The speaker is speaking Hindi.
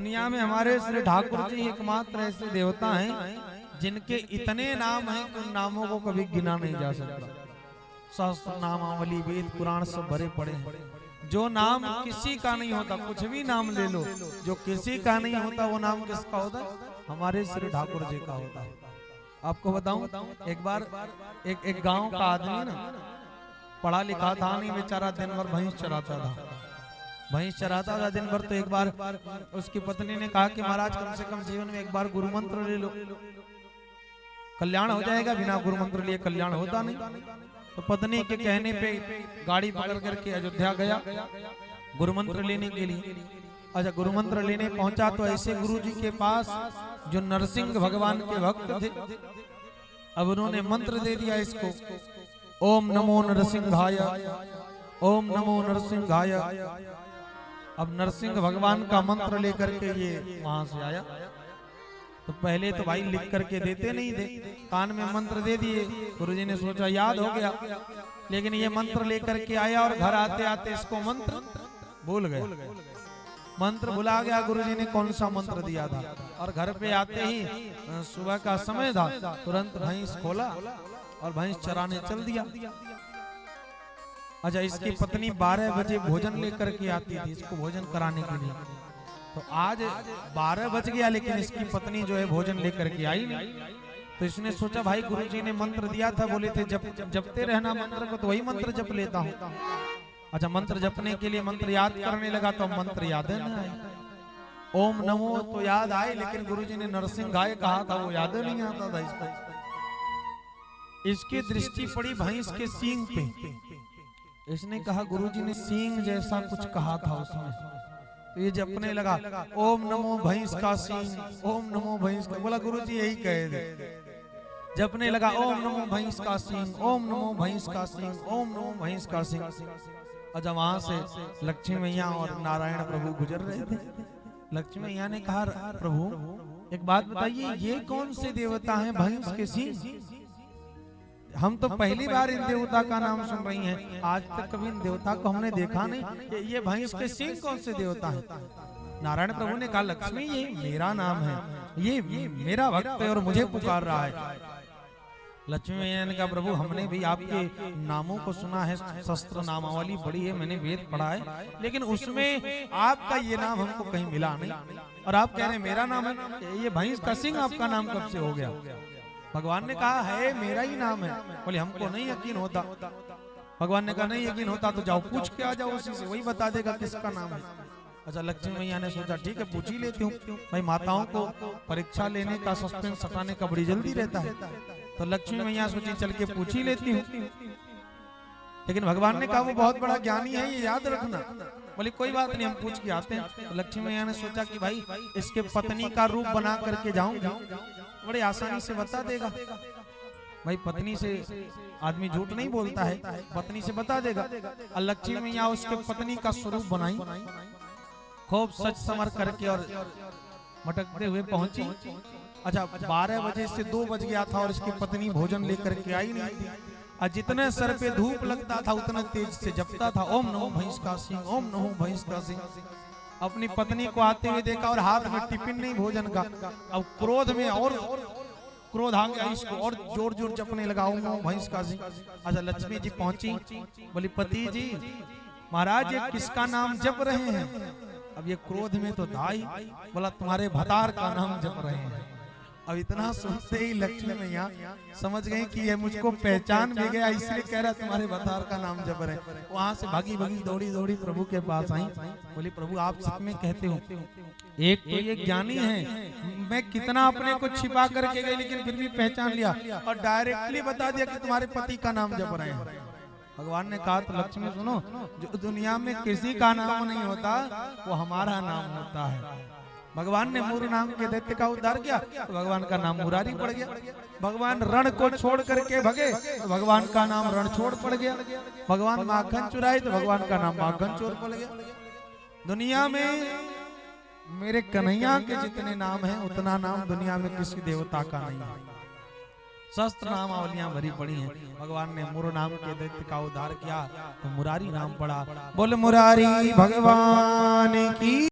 दुनिया में हमारे श्री ठाकुर जी एकमात्र ऐसे देवता हैं जिनके इतने नाम हैं कि उन नामों को कभी गिना नहीं जा सकता। सहस्त्र नामावली वेद पुराण सब भरे पड़े हैं। जो नाम किसी का नहीं होता, कुछ भी नाम ले लो, जो किसी का नहीं होता वो नाम किसका होता है? हमारे श्री ठाकुर जी का होता है। आपको बताऊं, एक बार एक गांव का आदमी ना पढ़ा लिखा था नहीं, बेचारा दिन भर भैंस चराता था दिन भर। तो एक बार उसकी पत्नी ने कहा कि महाराज कम से कम जीवन में एक बार गुरु मंत्र ले लो, कल्याण हो जाएगा। बिना गुरु मंत्र लिए कल्याण होता नहीं। तो पत्नी के कहने पे गाड़ी पकड़ करके अयोध्या गया गुरु मंत्र लेने के लिए। अच्छा, गुरु मंत्र लेने पहुंचा तो ऐसे गुरु जी के पास जो नरसिंह भगवान के भक्त थे, अब उन्होंने मंत्र दे दिया इसको, ओम नमो नरसिंहाय, ओम नमो नरसिंहाय। अब नरसिंह भगवान का मंत्र लेकर के ये वहां से आया। तो पहले तो भाई लिख करके देते नहीं थे, कान में मंत्र दे दिए। गुरुजी ने सोचा याद हो गया, लेकिन ये मंत्र लेकर के आया और घर आते आते इसको मंत्र भूल गए। मंत्र भुला गया। गुरुजी ने कौन सा मंत्र दिया था। और घर पे आते ही सुबह का समय था, तुरंत भैंस खोला और भैंस चराने चल दिया। अच्छा, इसकी पत्नी 12 बजे भोजन लेकर के आती थी इसको भोजन कराने के लिए। तो आज 12 बज गया लेकिन इसकी पत्नी जो है भोजन लेकर के आई नहीं। तो इसने सोचा भाई गुरुजी ने मंत्र दिया था, बोले थे जपते रहना मंत्र को, तो वही मंत्र जप लेता हूँ। अच्छा, मंत्र जपने के लिए मंत्र याद करने लगा तो मंत्र याद है ना, ओम नमो तो याद आए, लेकिन गुरुजी ने नरसिंहाय कहा था वो याद नहीं आता था इसको। इसकी दृष्टि पड़ी भैंस के सींग पे। इसने कहा गुरुजी ने सींग जैसा कुछ कहा था उसमें। तो ये जपने लगा, ओम नमो भैंस का सींग, ओम नमो भैंस का। बोला गुरुजी यही कहे थे। जपने लगा, ओम नमो भैंस का सींग, ओम नमो भैंस का सींग, ओम नमो भैंस का सींग। अच्छा, वहां से लक्ष्मी मैया और नारायण प्रभु गुजर रहे थे। लक्ष्मी मैया ने कहा, प्रभु एक बात बताइए, ये कौन से देवता हैं भैंस के सींग? हम तो पहली बार इन देवता का नाम सुन रही हैं, आज तक कभी इन देवता को हमने देखा नहीं। ये भैंस के सींग कौन से देवता हैं? नारायण प्रभु ने कहा, लक्ष्मी ये मेरा नाम है, ये मेरा भक्त है और मुझे पुकार रहा है। लक्ष्मी मैया ने कहा, प्रभु हमने भी आपके नामों को सुना है, शस्त्र नामावली बड़ी है, मैंने वेद पढ़ा है, लेकिन उसमें आपका ये नाम हमको कहीं मिला नहीं। और आप कह रहे हैं मेरा नाम है, ये भैंस का सिंह आपका नाम कब से हो गया? भगवान ने कहा है मेरा ही नाम है। बोले हमको नहीं यकीन होता। भगवान ने कहा नहीं यकीन होता तो जाओ पूछ के आ जाओ उसी से, वही बता देगा किसका नाम है। अच्छा, लक्ष्मी मैया ने सोचा ठीक है पूछ ही लेती हूँ, भाई माताओं को परीक्षा लेने का सस्पेंस हटाने का बड़ी जल्दी रहता है। तो लक्ष्मी मैया सोची चल के पूछ ही लेती हूँ, लेकिन भगवान ने कहा वो बहुत बड़ा ज्ञानी है, ये याद रखना। बोले कोई बात नहीं, हम पूछ के आते हैं। तो लक्ष्मी मैया ने सोचा कि भाई इसके पत्नी का रूप बना करके जाऊंगी, बड़े आसानी से बता देगा। भाई पत्नी से आदमी झूठ नहीं बोलता है, पत्नी से बता देगा। और लक्ष्मी मैया उसके पत्नी का स्वरूप बनाई, खूब सच समर करके और मटकते हुए पहुंची। अच्छा, 12 बजे से 2 बज गया था और इसकी पत्नी भोजन लेकर के आई नहीं थी। और जितने सर पे धूप लगता था उतना तेज से जपता था, ओम नमो भैंस का सिंह, ओम नमो भैंस का सिंह। अपनी पत्नी को आते हुए देखा और हाथ में टिफिन नहीं भोजन का। अब क्रोध में और क्रोध आ गया इसको और जोर जोर जपने लगा, ओम नमो भैंस का सिंह। अच्छा, लक्ष्मी जी पहुंची, बोली पति जी महाराज ये किसका नाम जप रहे हैं? अब ये क्रोध में तो था ही, बोला तुम्हारे भतार का नाम जप रहे हैं। अब इतना सुनते ही लक्ष्मी मैया समझ गई कि ये मुझको पहचान भी गया, इसलिए कह रहा तुम्हारे भतार का नाम जप रहे। वहां से भागी भागी दौड़ी दौड़ी प्रभु के पास आई। बोली प्रभु आप सच में कहते हो, एक तो ये ज्ञानी है, मैं कितना अपने को छिपा करके गई लेकिन फिर भी पहचान लिया और डायरेक्टली बता दिया कि तुम्हारे पति का नाम जप रहे हैं। भगवान ने कहा तो लक्ष्मी सुनो, जो दुनिया में किसी का नाम नहीं होता वो हमारा नाम होता है। भगवान ने मूर नाम के दैत्य का उद्धार किया तो भगवान का नाम मुरारी पड़ गया। भगवान रण को छोड़ करके भगे तो भगवान का नाम रणछोड़ पड़ गया। भगवान माखन चुराए तो भगवान का नाम माखन चोर पड़ गया। दुनिया में मेरे कन्हैया के जितने नाम हैं उतना नाम दुनिया में किसी देवता का नहीं है। शस्त्र नामावलियां भरी पड़ी हैं। भगवान ने मुर नाम के दैत्य का उद्धार किया तो मुरारी नाम पड़ा। बोल मुरारी भगवान की।